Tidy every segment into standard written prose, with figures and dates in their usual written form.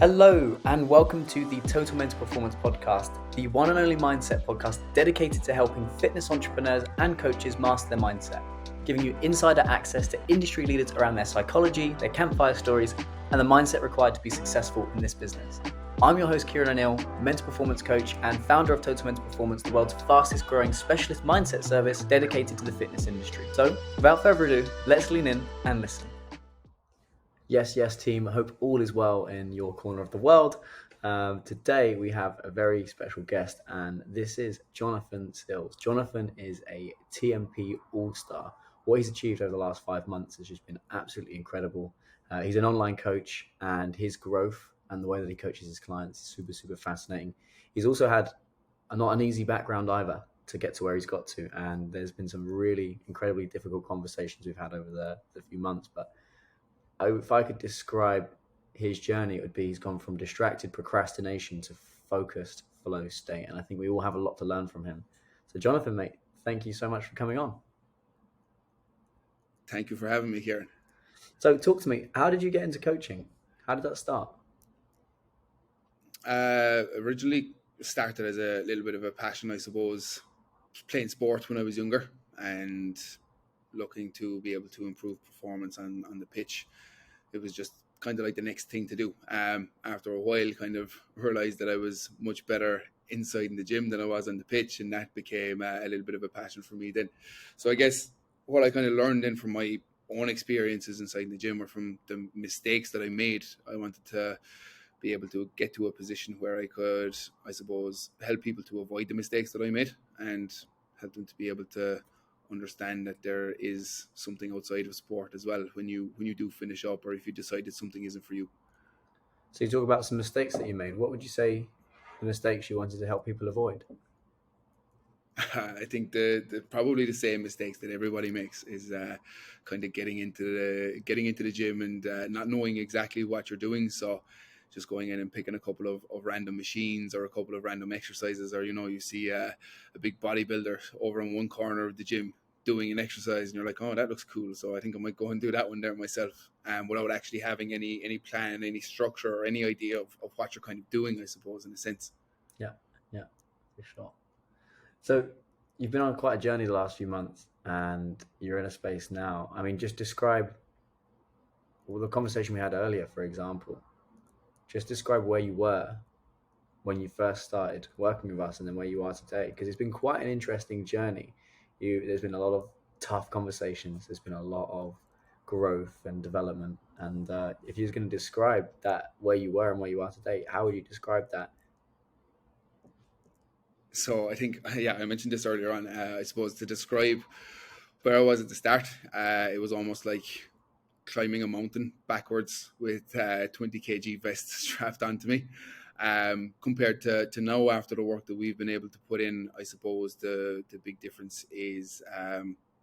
Hello, and welcome to the Total Mental Performance Podcast, the one and only mindset podcast dedicated to helping fitness entrepreneurs and coaches master their mindset, giving you insider access to industry leaders around their psychology, their campfire stories, and the mindset required to be successful in this business. I'm your host, Kieran O'Neill, mental performance coach and founder of Total Mental Performance, the world's fastest growing specialist mindset service dedicated to the fitness industry. So, without further ado, let's lean in and listen. Yes, team. I hope all is well in your corner of the world. Today we have a very special guest, and this is Jonathan Silles. Jonathan is a TMP all-star. What he's achieved over the last 5 months has just been absolutely incredible. He's an online coach, and his growth and the way that he coaches his clients is super fascinating. He's also had not an easy background either to get to where he's got to, and there's been some really incredibly difficult conversations we've had over the few months, but if I could describe his journey, it would be he's gone from distracted procrastination to focused flow state. And I think we all have a lot to learn from him. So Jonathan, mate, thank you so much for coming on. Thank you for having me here. So talk to me, how did you get into coaching? How did that start? Originally started as a little bit of a passion, I suppose, playing sport when I was younger and looking to be able to improve performance on the pitch. It was just kind of like the next thing to do. After a while, kind of realized that I was much better inside in the gym than I was on the pitch, and that became a little bit of a passion for me then. So I guess what I kind of learned then from my own experiences inside the gym or from the mistakes that I made, I wanted to be able to get to a position where I could, I suppose, help people to avoid the mistakes that I made and help them to be able to understand that there is something outside of sport as well when you do finish up, or if you decide that something isn't for you. So you talk about some mistakes that you made. What would you say the mistakes you wanted to help people avoid? I think the probably the same mistakes that everybody makes is kind of getting into the gym and not knowing exactly what you're doing. So just going in and picking a couple of random machines or a couple of random exercises, or you see a big bodybuilder over in one corner of the gym doing an exercise and you're like, oh, that looks cool, so I think I might go and do that one there myself, without actually having any plan, any structure, or any idea of what you're kind of doing, I suppose, in a sense. Yeah, for sure. So you've been on quite a journey the last few months and you're in a space now. I mean, just describe the conversation we had earlier, for example. Just describe where you were when you first started working with us and then where you are today, because it's been quite an interesting journey. There's been a lot of tough conversations. There's been a lot of growth and development. And if you're going to describe that, where you were and where you are today, how would you describe that? So I think, yeah, I mentioned this earlier on. I suppose to describe where I was at the start, it was almost like climbing a mountain backwards with 20 kg vests strapped onto me. Compared to now, after the work that we've been able to put in, I suppose the big difference is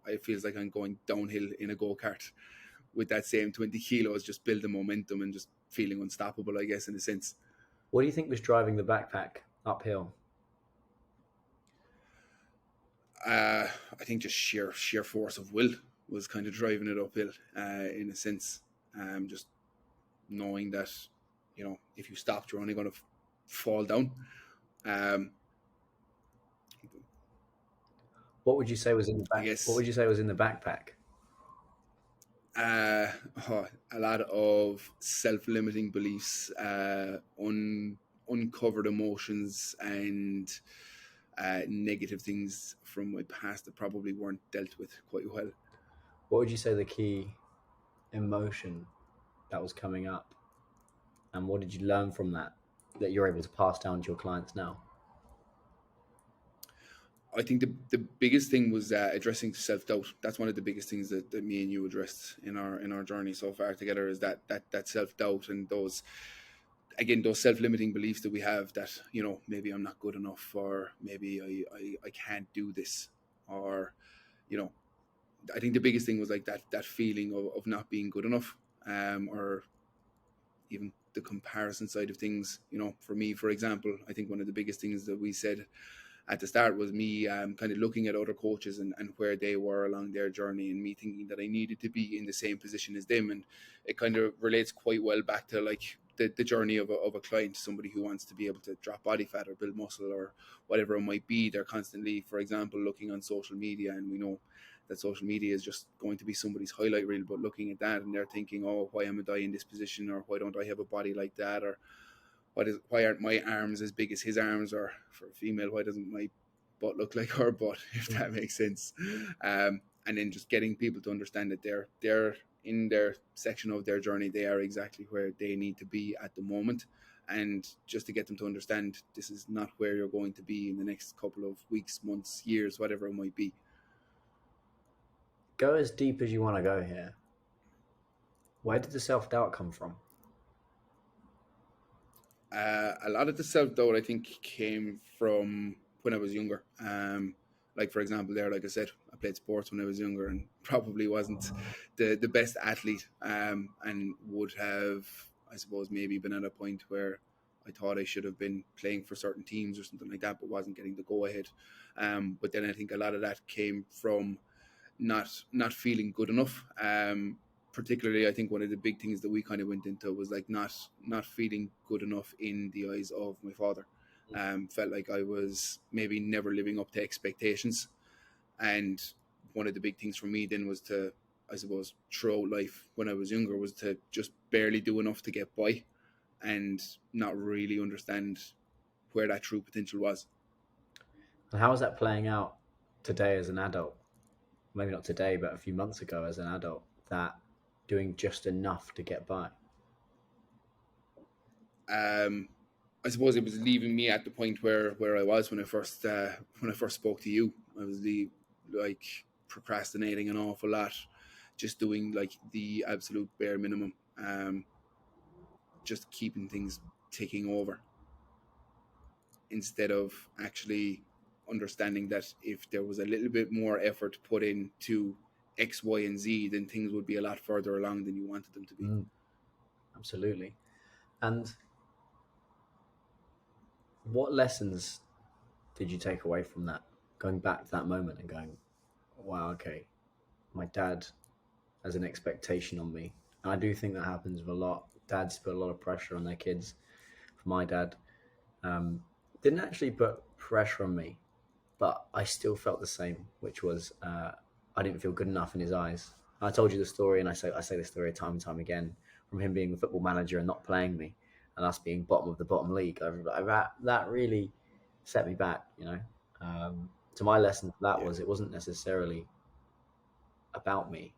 it feels like I'm going downhill in a go-kart with that same 20 kilos, just building momentum and just feeling unstoppable, I guess, in a sense. What do you think was driving the backpack uphill? I think just sheer force of will was kind of driving it uphill, in a sense. Just knowing that, if you stopped, you're only going to fall down. What would you say was in the I back? What guess would you say was in the backpack? uh, a lot of self-limiting beliefs, uncovered emotions, and negative things from my past that probably weren't dealt with quite well. What would you say the key emotion that was coming up, and what did you learn from that you're able to pass down to your clients now? I think the biggest thing was addressing self doubt. That's one of the biggest things that me and you addressed in our journey so far together, is that self doubt and those self limiting beliefs that we have, that maybe I'm not good enough, or maybe I can't do this, or you know I think the biggest thing was like that feeling of not being good enough, or even the comparison side of things. For me, for example, I think one of the biggest things that we said at the start was me kind of looking at other coaches and where they were along their journey, and me thinking that I needed to be in the same position as them. And it kind of relates quite well back to like the journey of a client, somebody who wants to be able to drop body fat or build muscle or whatever it might be. They're constantly, for example, looking on social media, and we know that social media is just going to be somebody's highlight reel, but looking at that and they're thinking, oh, why am I in this position, or why don't I have a body like that, or why aren't my arms as big as his arms, or for a female, why doesn't my butt look like her butt, if that makes sense. And then just getting people to understand that they're in their section of their journey, they are exactly where they need to be at the moment, and just to get them to understand this is not where you're going to be in the next couple of weeks, months, years, whatever it might be. Go as deep as you want to go here. Where did the self-doubt come from? A lot of the self-doubt, I think, came from when I was younger. Like, for example, there, like I said, I played sports when I was younger and probably wasn't the best athlete, and would have, I suppose, maybe been at a point where I thought I should have been playing for certain teams or something like that, but wasn't getting the go-ahead. But then I think a lot of that came from not feeling good enough. Particularly, I think one of the big things that we kind of went into was like not feeling good enough in the eyes of my father. Felt like I was maybe never living up to expectations, and one of the big things for me then was to, I suppose, throughout life when I was younger, was to just barely do enough to get by, and not really understand where that true potential was. And how is that playing out today as an adult? Maybe not today, but a few months ago as an adult, that doing just enough to get by. I suppose it was leaving me at the point where I was when I first spoke to you. I was like procrastinating an awful lot, just doing like the absolute bare minimum, just keeping things ticking over, instead of actually understanding that if there was a little bit more effort put into X, Y, and Z, then things would be a lot further along than you wanted them to be. Absolutely. And what lessons did you take away from that? Going back to that moment and going, wow, okay, my dad has an expectation on me. And I do think that happens with a lot. Dads put a lot of pressure on their kids. For my dad, didn't actually put pressure on me, but I still felt the same, which was I didn't feel good enough in his eyes. I told you the story, and I say this story time and time again, from him being the football manager and not playing me, and us being bottom of the bottom league. That really set me back, you know. So my lesson for that Yeah. was it wasn't necessarily about me.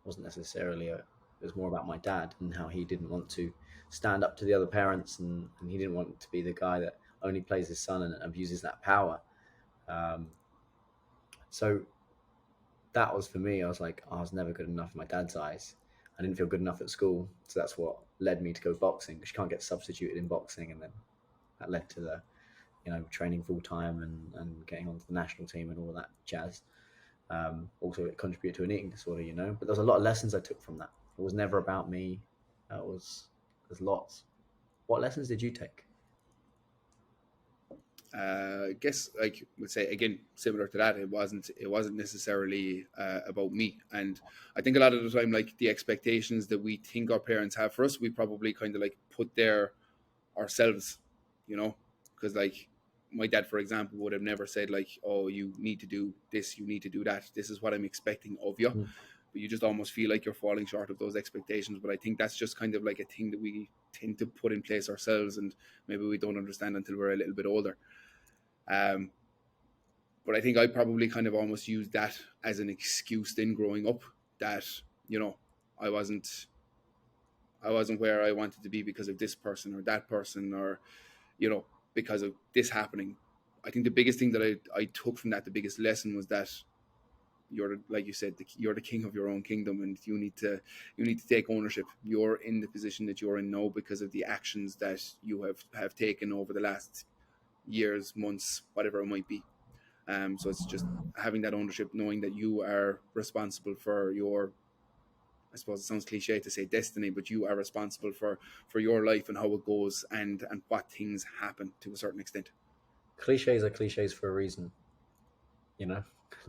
It wasn't necessarily it was more about my dad and how he didn't want to stand up to the other parents, and he didn't want to be the guy that only plays his son and abuses that power. Um, so that was for me. I was like, I was never good enough in my dad's eyes. I didn't feel good enough at school, so that's what led me to go boxing, because you can't get substituted in boxing, and then that led to the training full time and getting onto the national team and all of that jazz. Also, it contributed to an eating disorder, But there was a lot of lessons I took from that. It was never about me. There's lots. What lessons did you take? I guess, like, let's say again, similar to that, it wasn't necessarily about me. And I think a lot of the time, like, the expectations that we think our parents have for us, we probably kind of like put there ourselves, because like my dad, for example, would have never said like, oh, you need to do this, you need to do that, this is what I'm expecting of you. Mm. But you just almost feel like you're falling short of those expectations. But I think that's just kind of like a thing that we tend to put in place ourselves, and maybe we don't understand until we're a little bit older. um, but I think I probably kind of almost used that as an excuse then growing up, that, you know, I wasn't I wasn't where I wanted to be because of this person or that person, or, because of this happening. I think the biggest thing that I took from that, the biggest lesson, was that you're, like you said, you're the king of your own kingdom, and you need to take ownership. You're in the position that you're in now because of the actions that you have taken over the last years, months, whatever it might be. So it's just having that ownership, knowing that you are responsible for your, I suppose it sounds cliche to say destiny, but you are responsible for your life and how it goes, and what things happen to a certain extent. Cliches are cliches for a reason,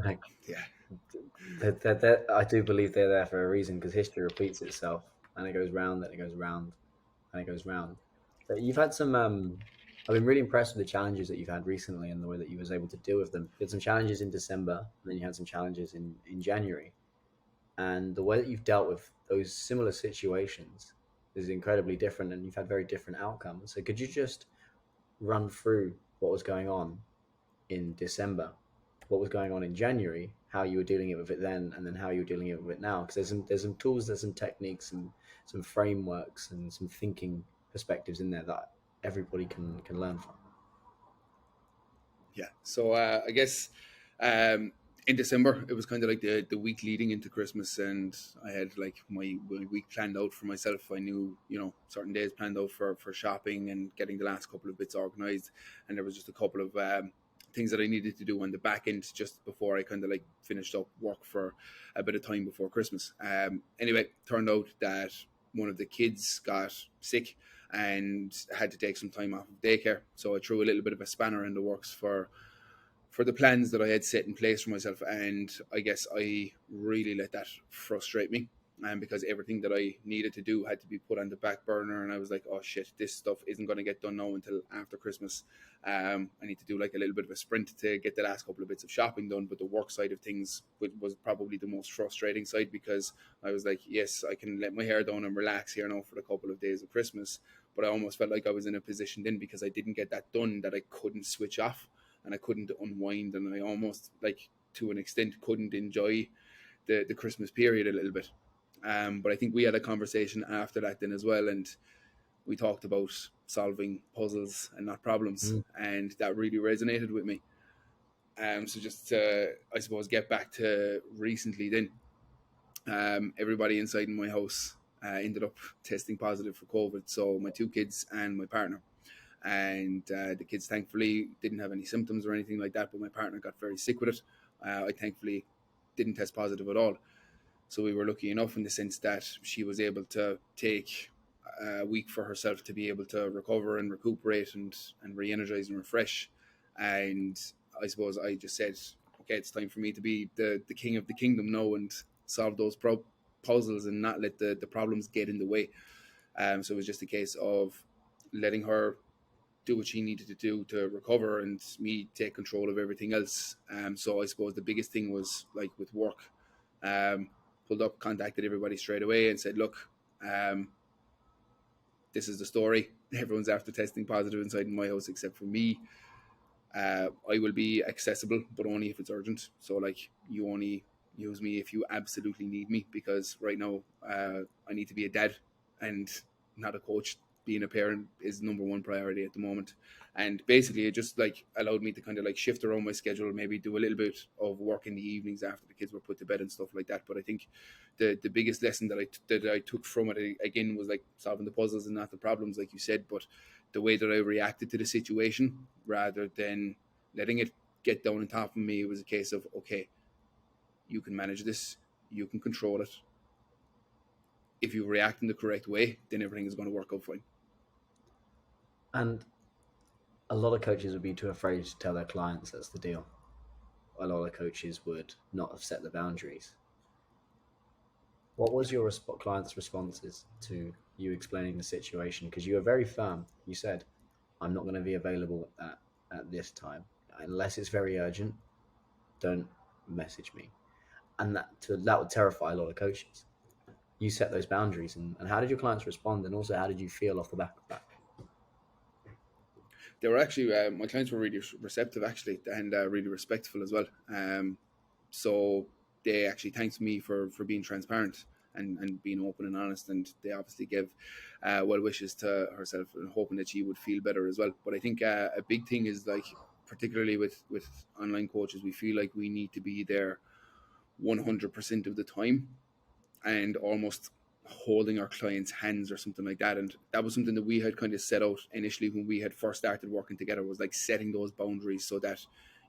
like Yeah, I do believe they're there for a reason, because history repeats itself and it goes round and it goes round. kind of goes round. So you've had some. I've been really impressed with the challenges that you've had recently and the way that you was able to deal with them. You had some challenges in December, and then you had some challenges in January, and the way that you've dealt with those similar situations is incredibly different, and you've had very different outcomes. So could you just run through what was going on in December, what was going on in January, how you were dealing with it then, and then how you're dealing with it now? Because there's some tools, there's some techniques, and some frameworks, and some thinking perspectives in there that everybody can learn from. Yeah. So I guess in December it was kind of like the week leading into Christmas, and I had like my week planned out for myself. I knew, certain days planned out for shopping and getting the last couple of bits organized, and there was just a couple of things that I needed to do on the back end just before I kind of like finished up work for a bit of time before Christmas. Anyway, turned out that one of the kids got sick and had to take some time off of daycare. So I threw a little bit of a spanner in the works for the plans that I had set in place for myself. And I guess I really let that frustrate me. And because everything that I needed to do had to be put on the back burner, and I was like, oh shit, this stuff isn't going to get done now until after Christmas. I need to do like a little bit of a sprint to get the last couple of bits of shopping done. But the work side of things was probably the most frustrating side, because I was like, yes, I can let my hair down and relax here now for the couple of days of Christmas. But I almost felt like I was in a position then, because I didn't get that done, that I couldn't switch off and I couldn't unwind, and I almost, like, to an extent, couldn't enjoy the Christmas period a little bit. But I think we had a conversation after that then as well, and we talked about solving puzzles and not problems, Mm. and that really resonated with me. So just to, I suppose, get back to recently then, everybody inside in my house ended up testing positive for COVID. So my two kids and my partner. And the kids thankfully didn't have any symptoms or anything like that, but my partner got very sick with it. I thankfully didn't test positive at all. So we were lucky enough in the sense that she was able to take a week for herself to be able to recover and recuperate and re-energize and refresh. And I suppose I just said, okay, it's time for me to be the king of the kingdom now and solve those puzzles and not let the problems get in the way. So it was just a case of letting her do what she needed to do to recover and me take control of everything else. So I suppose the biggest thing was, like, with work, pulled up, contacted everybody straight away and said, look, this is the story. Everyone's after testing positive inside my house except for me. I will be accessible, but only if it's urgent. So, like, you only use me if you absolutely need me, because right now I need to be a dad and not a coach. Being a parent is number one priority at the moment. And basically, it just, like, allowed me to kind of like shift around my schedule, maybe do a little bit of work in the evenings after the kids were put to bed and stuff like that. But I think the biggest lesson that I took from it, again, was like solving the puzzles and not the problems, like you said, but the way that I reacted to the situation rather than letting it get down on top of me. It was a case of, okay, you can manage this, you can control it. If you react in the correct way, then everything is going to work out fine. And a lot of coaches would be too afraid to tell their clients that's the deal. A lot of coaches would not have set the boundaries. What was your client's responses to you explaining the situation? Because you were very firm. You said, "I'm not going to be available at this time unless it's very urgent. Don't message me." And that would terrify a lot of coaches. You set those boundaries, and how did your clients respond? And also, how did you feel off the back of that? They were actually, my clients were really receptive, actually, and really respectful as well. So they actually thanked me for being transparent and being open and honest, and they obviously gave well wishes to herself and hoping that she would feel better as well. But I think a big thing is, like, particularly with online coaches, we feel like we need to be there 100% of the time and almost holding our clients' hands or something like that. And that was something that we had kind of set out initially when we had first started working together, was like setting those boundaries so that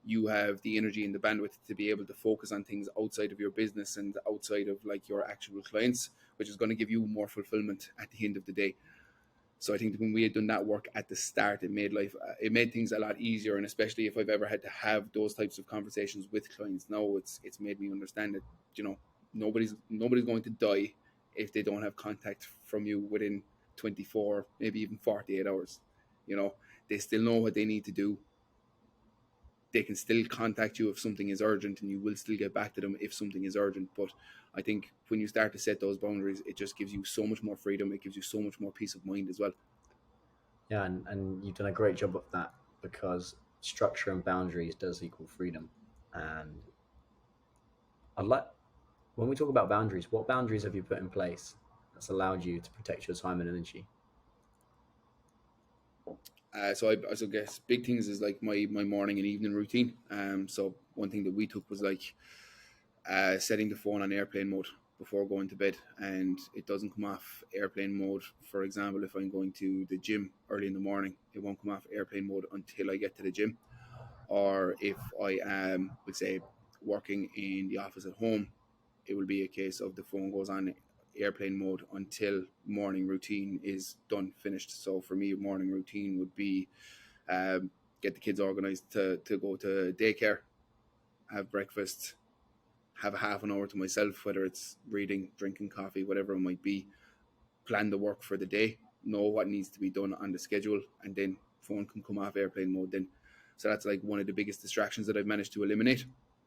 you have the energy and the bandwidth to be able to focus on things outside of your business and outside of, like, your actual clients, which is going to give you more fulfillment at the end of the day. So I think that when we had done that work at the start, it made things a lot easier. And especially if I've ever had to have those types of conversations with clients now, it's made me understand that, nobody's going to die if they don't have contact from you within 24, maybe even 48 hours. You know, they still know what they need to do. They can still contact you if something is urgent, and you will still get back to them if something is urgent. But I think when you start to set those boundaries, it just gives you so much more freedom. It gives you so much more peace of mind as well. Yeah, and you've done a great job of that, because structure and boundaries does equal freedom. And I'd like, when we talk about boundaries, what boundaries have you put in place that's allowed you to protect your time and energy? So I guess big things is like my morning and evening routine. So one thing that we took was like setting the phone on airplane mode before going to bed, and it doesn't come off airplane mode. For example, if I'm going to the gym early in the morning, it won't come off airplane mode until I get to the gym. Or if I am, let's say, working in the office at home, it will be a case of the phone goes on airplane mode until morning routine is done, finished. So for me, morning routine would be um, get the kids organized to go to daycare, have breakfast, have a half an hour to myself, whether it's reading, drinking coffee, whatever it might be, plan the work for the day, know what needs to be done on the schedule, and then phone can come off airplane mode then. So that's like one of the biggest distractions that I've managed to eliminate.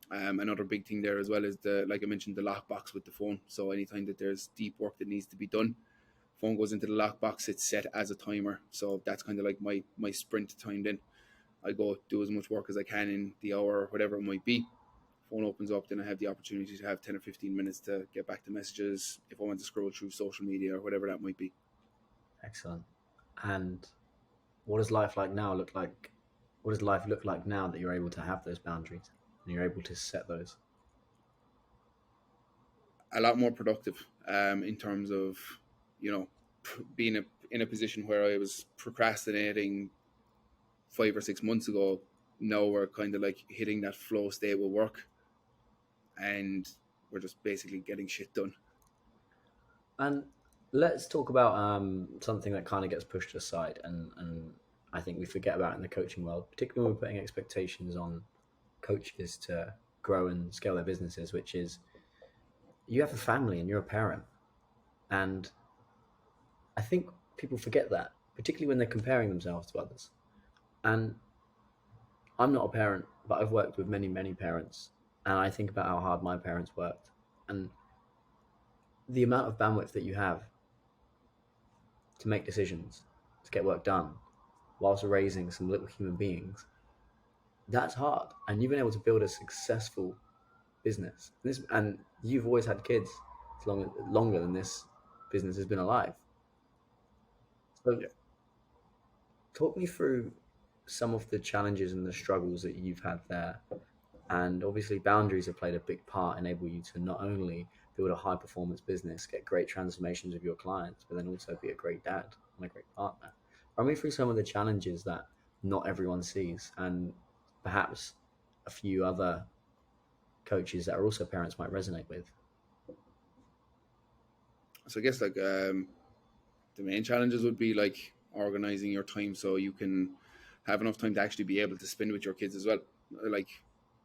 Another big thing there as well is like I mentioned, the lockbox with the phone. So anytime that there's deep work that needs to be done, phone goes into the lockbox. It's set as a timer, so that's kind of like my sprint time. Then I go do as much work as I can in the hour or whatever it might be. Phone opens up, then I have the opportunity to have 10 or 15 minutes to get back to messages if I want to scroll through social media or whatever that might be. Excellent. And what does life like now look like? What does life look like now that you're able to have those boundaries and you're able to set those? A lot more productive in terms of, you know, being in a position where I was procrastinating 5 or 6 months ago. Now we're kind of like hitting that flow state with work, and we're just basically getting shit done. And let's talk about something that kind of gets pushed aside, and I think we forget about in the coaching world, particularly when we're putting expectations on coaches to grow and scale their businesses, which is you have a family and you're a parent. And I think people forget that, particularly when they're comparing themselves to others. And I'm not a parent, but I've worked with many, many parents, and I think about how hard my parents worked. And the amount of bandwidth that you have to make decisions, to get work done, whilst raising some little human beings, that's hard. And you've been able to build a successful business. And you've always had kids longer than this business has been alive. So Yeah. talk me through some of the challenges and the struggles that you've had there. And obviously, boundaries have played a big part, enable you to not only build a high performance business, get great transformations with your clients, but then also be a great dad and a great partner. Run me through some of the challenges that not everyone sees, and perhaps a few other coaches that are also parents might resonate with. So I guess like the main challenges would be like organizing your time so you can have enough time to actually be able to spend with your kids as well. Like,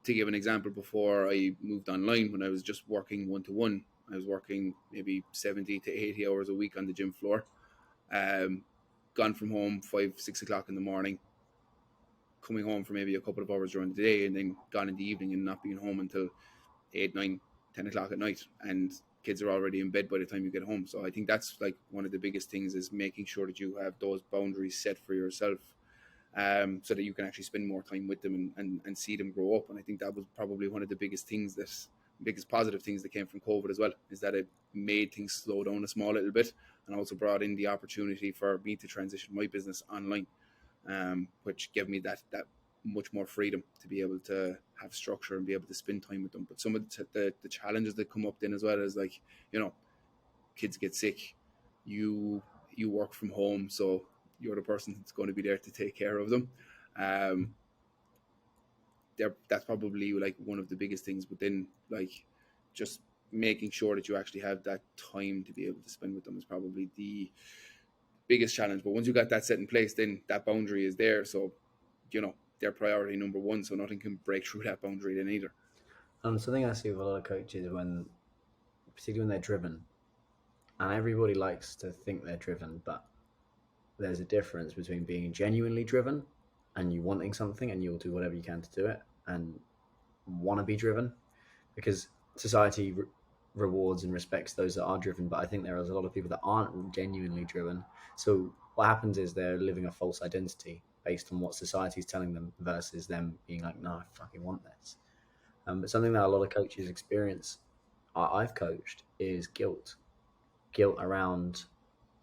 to give an example, before I moved online, when I was just working one to one, I was working maybe 70 to 80 hours a week on the gym floor. Um, Gone from home 5, 6 o'clock in the morning, coming home for maybe a couple of hours during the day, and then gone in the evening and not being home until 8, 9, 10 o'clock at night, and kids are already in bed by the time you get home. So I think that's like one of the biggest things, is making sure that you have those boundaries set for yourself, so that you can actually spend more time with them and see them grow up. And I think that was probably one of the biggest things, that biggest positive things that came from COVID as well, is that it made things slow down a small little bit, and also brought in the opportunity for me to transition my business online, which gave me that much more freedom to be able to have structure and be able to spend time with them. But some of the challenges that come up then as well is like, you know, kids get sick, you you work from home, so you're the person that's going to be there to take care of them. Um, that's probably like one of the biggest things. But then like just making sure that you actually have that time to be able to spend with them is probably the biggest challenge. But once you got that set in place, then that boundary is there. So, you know, they're priority number one. So nothing can break through that boundary then either. Something I see with a lot of coaches, particularly when they're driven, and everybody likes to think they're driven, but there's a difference between being genuinely driven and you wanting something and you'll do whatever you can to do it, and want to be driven, because society rewards and respects those that are driven. But I think there is a lot of people that aren't genuinely driven. So what happens is they're living a false identity based on what society is telling them versus them being like, no, I fucking want this. But something that a lot of coaches experience, I've coached, is guilt around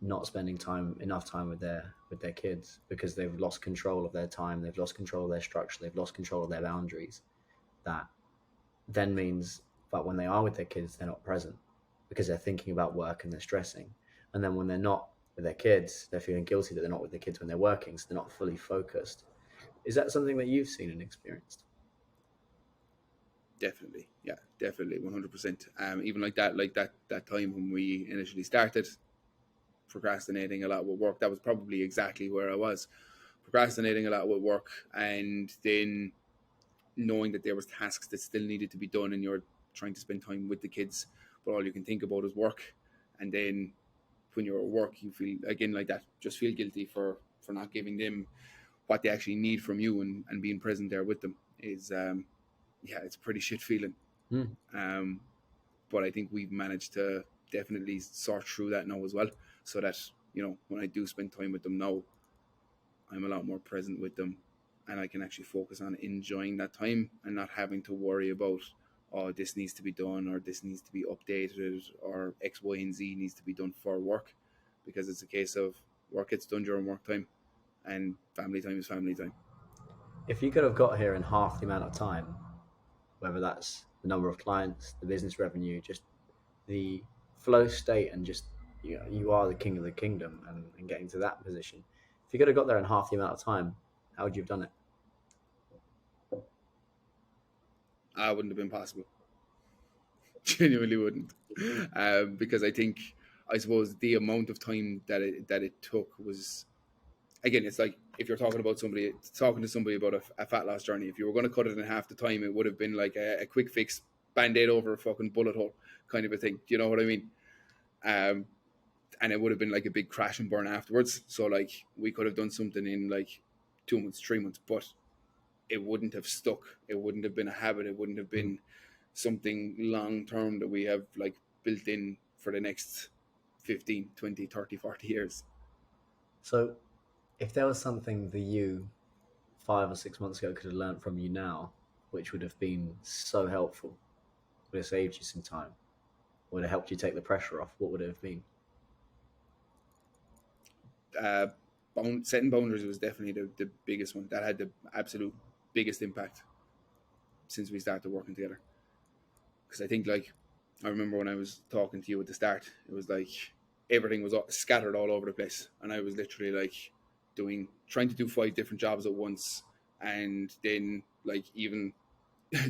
not spending enough time with their kids because they've lost control of their time, they've lost control of their structure, they've lost control of their boundaries. That then means that when they are with their kids, they're not present because they're thinking about work and they're stressing. And then when they're not with their kids, they're feeling guilty that they're not with their kids when they're working, so they're not fully focused. Is that something that you've seen and experienced? Definitely, yeah, definitely, 100%. Even like that time when we initially started procrastinating a lot with work, that was probably exactly where I was, procrastinating a lot with work, and then knowing that there was tasks that still needed to be done, and you're trying to spend time with the kids, but all you can think about is work. And then when you're at work, you feel again like that, just feel guilty for not giving them what they actually need from you, and being present there with them is yeah, it's a pretty shit feeling. Hmm. um, but I think we've managed to definitely sort through that now as well, so that when I do spend time with them now, I'm a lot more present with them, and I can actually focus on enjoying that time and not having to worry about, oh, this needs to be done, or this needs to be updated, or X, Y, and Z needs to be done for work, because it's a case of work gets done during work time, and family time is family time. If you could have got here in half the amount of time, whether that's the number of clients, the business revenue, just the flow state, and just you are the king of the kingdom, and getting to that position. If you could have got there in half the amount of time, how would you have done it? I wouldn't have been possible. Genuinely wouldn't, because I suppose the amount of time that it took was, again, it's like if you're talking to somebody about a fat loss journey. If you were going to cut it in half the time, it would have been like a quick fix, band-aid over a fucking bullet hole kind of a thing. Do you know what I mean? Um, and it would have been like a big crash and burn afterwards. So like we could have done something in like 2 months, 3 months, but it wouldn't have stuck. It wouldn't have been a habit. It wouldn't have Mm. been something long term that we have like built in for the next 15, 20, 30, 40 years. So, if there was something the you 5 or 6 months ago could have learned from you now, which would have been so helpful, would have saved you some time, would have helped you take the pressure off, what would it have been? uh, Setting boundaries was definitely the biggest one that had the absolute biggest impact since we started working together. Because I think, like, I remember when I was talking to you at the start, it was like everything was scattered all over the place, and I was literally like trying to do 5 different jobs at once, and then like even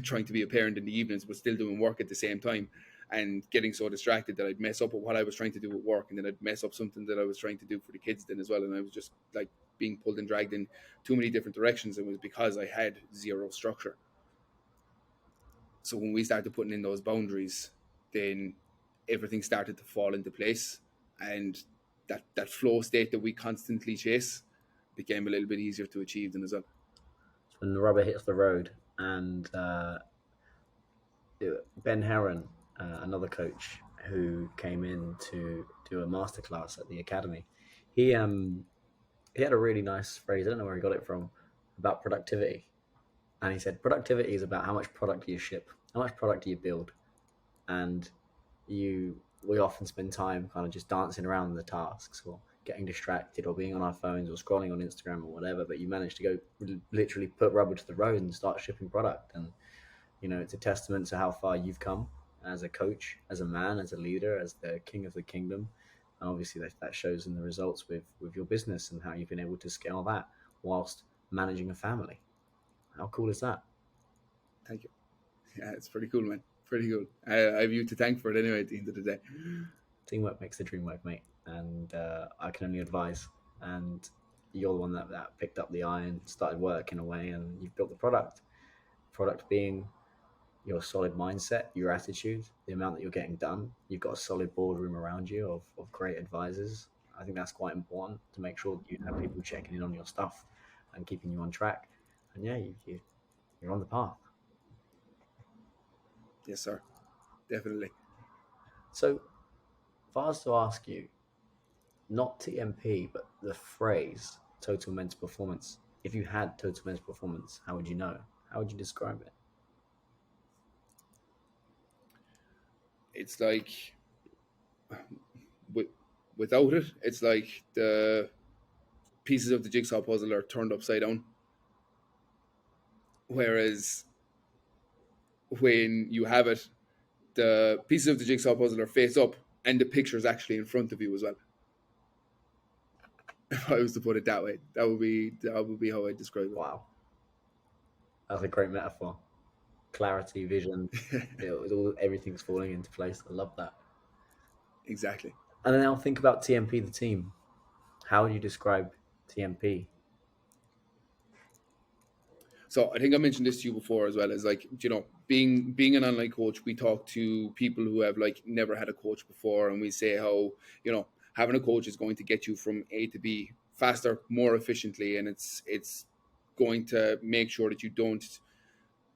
trying to be a parent in the evenings, but still doing work at the same time, and getting so distracted that I'd mess up with what I was trying to do at work, and then I'd mess up something that I was trying to do for the kids then as well, and I was just like being pulled and dragged in too many different directions. And it was because I had zero structure. So when we started putting in those boundaries, then everything started to fall into place, and that flow state that we constantly chase became a little bit easier to achieve then as well. It's when the rubber hits the road, and Ben Heron, another coach who came in to do a masterclass at the academy, he he had a really nice phrase. I don't know where he got it from, about productivity. And he said productivity is about how much product do you ship, how much product do you build, and we often spend time kind of just dancing around the tasks, or getting distracted, or being on our phones, or scrolling on Instagram, or whatever. But you manage to go literally put rubber to the road and start shipping product, and it's a testament to how far you've come as a coach, as a man, as a leader, as the king of the kingdom. And obviously that shows in the results with your business and how you've been able to scale that whilst managing a family. How cool is that? Thank you. Yeah, it's pretty cool, man. Pretty cool. I have you to thank for it anyway at the end of the day. Teamwork makes the dream work, mate. And I can only advise. And you're the one that picked up the iron, started work in a way, and you've built the product. Product being your solid mindset, your attitude, the amount that you're getting done. You've got a solid boardroom around you of great advisors. I think that's quite important to make sure that you have people checking in on your stuff and keeping you on track. And yeah, you're on the path. Yes, sir. Definitely. So if I was to ask you, not TMP, but the phrase total mental performance, if you had total mental performance, how would you know? How would you describe it? It's like with, without it, it's like the pieces of the jigsaw puzzle are turned upside down. Whereas when you have it, the pieces of the jigsaw puzzle are face up and the picture is actually in front of you as well. If I was to put it that way, that would be how I describe Wow, that's a great metaphor. Clarity, vision, everything's falling into place. I love that. it. Exactly. And then I'll think about TMP, the team. How would you describe TMP? So I think I mentioned this to you before as well, as like, being an online coach, we talk to people who have like never had a coach before, and we say how, having a coach is going to get you from A to B faster, more efficiently, and it's going to make sure that you don't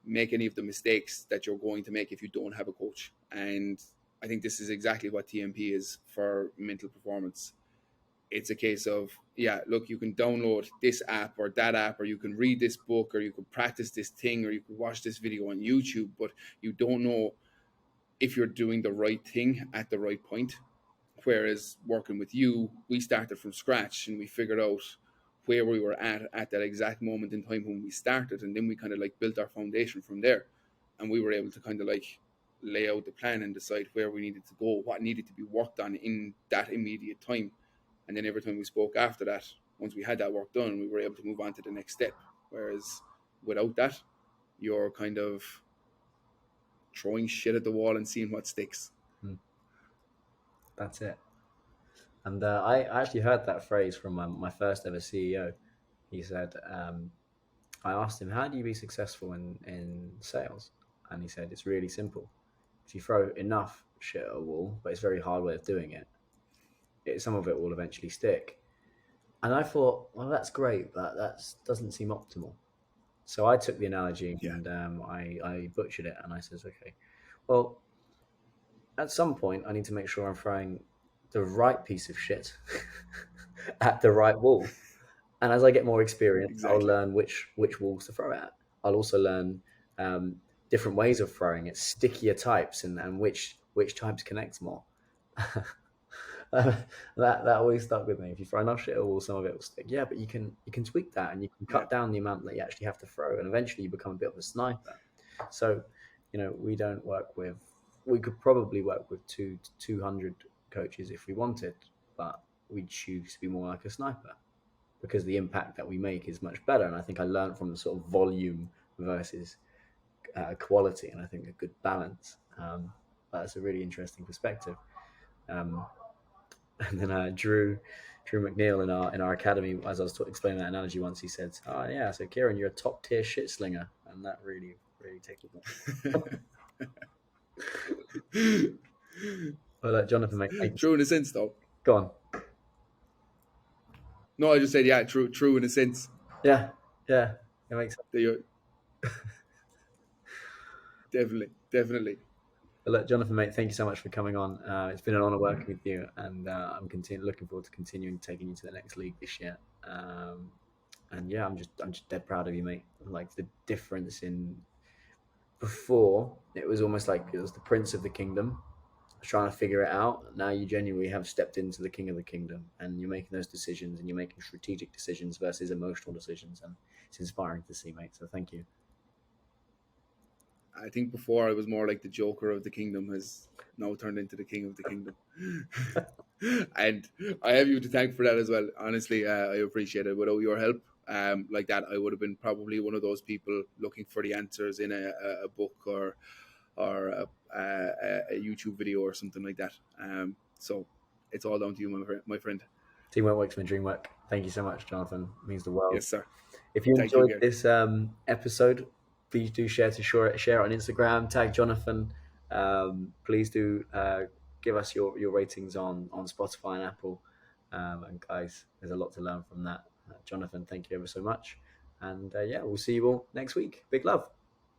make any of the mistakes that you're going to make if you don't have a coach. And I think this is exactly what TMP is for mental performance. It's a case of, yeah, look, you can download this app or that app, or you can read this book, or you can practice this thing, or you can watch this video on YouTube, but you don't know if you're doing the right thing at the right point. Whereas working with you, we started from scratch and we figured out where we were at that exact moment in time when we started, and then we kind of like built our foundation from there, and we were able to kind of like lay out the plan and decide where we needed to go, what needed to be worked on in that immediate time. And then every time we spoke after that, once we had that work done, we were able to move on to the next step. Whereas without that, you're kind of throwing shit at the wall and seeing what sticks. That's it. And I actually heard that phrase from my first ever CEO. He said, I asked him, how do you be successful in sales? And he said, it's really simple. If you throw enough shit at a wall, but it's a very hard way of doing some of it will eventually stick. And I thought, well, that's great, but that doesn't seem optimal. So I took the analogy Yeah. and I butchered it, and I says, okay, well, at some point I need to make sure I'm throwing the right piece of shit at the right wall. And as I get more experience, I'll Exactly. learn which walls to throw at. I'll also learn um, different ways of throwing it, stickier types, and which types connect more. That always stuck with me. If you throw enough shit at a wall, some of it will stick. Yeah, but you can tweak that, and you can Yeah. cut down the amount that you actually have to throw, and eventually you become a bit of a sniper. So, we don't work with. We could probably work with 200 coaches if we wanted, but we choose to be more like a sniper because the impact that we make is much better. And I think I learned from the sort of volume versus quality, and I think a good balance. That's a really interesting perspective. Um, and then Drew McNeil in our academy, as I was explaining that analogy once, he said, "Oh yeah, so Kieran, you're a top tier shit slinger," and that really tickled me. Well, Jonathan, mate, thank you. True in a sense, though. Go on. No, I just said, yeah, true in a sense. Yeah, it makes sense. That you're definitely. Well, Jonathan, mate, thank you so much for coming on. It's been an honor working with you, and I'm looking forward to continuing taking you to the next league this year. And yeah, I'm just dead proud of you, mate. Like the difference in before, it was almost like it was the prince of the kingdom trying to figure it out. Now you genuinely have stepped into the king of the kingdom, and you're making those decisions, and you're making strategic decisions versus emotional decisions, and it's inspiring to see, mate. So thank you. I think before I was more like the Joker of the kingdom, has now turned into the king of the kingdom. And I have you to thank for that as well. Honestly, I appreciate it. Without your help, like that, I would have been probably one of those people looking for the answers in a book or a YouTube video or something like that. So it's all down to you, my friend. Teamwork works my dream work. Thank you so much, Jonathan. It means the world. Yes, sir. If you Thank you, enjoyed Gary. this episode, please do share it on Instagram. Tag Jonathan. Please do give us your ratings on Spotify and Apple. And guys, there's a lot to learn from that. Jonathan, thank you ever so much. And yeah, we'll see you all next week. Big love.